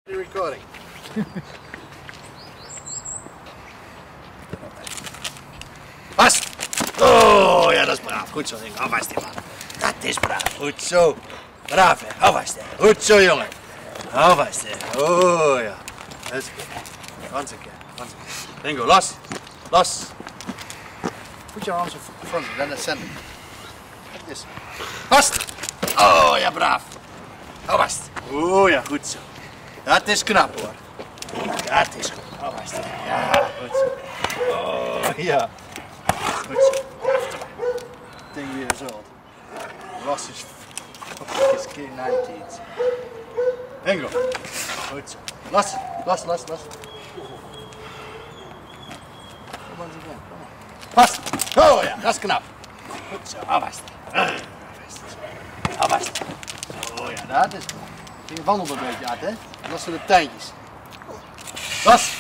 Recording. Vast! Oh, ja, dat is braaf. Goed zo, jongen. Hou vast, man. Dat is braaf. Goed zo. Braaf, hè. Hou vast, hè. Goed zo, jongen. Hou vast, hè. Oh, ja. Dat is goed. Once again. Bingo, los. Los. Put your arms in front, then ascend. Like this. Vast! Oh, ja, braaf. Hou vast. Oh, ja, goed zo. Dat is knap, hoor. Dat is goed. Hou vast. Ja, goed zo. Oh, ja. Goed zo. 10 years old. Lost his kid 19. Bingo. Goed zo. Los. Los. Once again. Come on. Vast. Oh ja, dat is knap. Goed zo. Hou vast. Hou vast. Oh ja, dat is knap. Je wandelt een beetje uit, hè? Dat zijn de tuintjes. Los.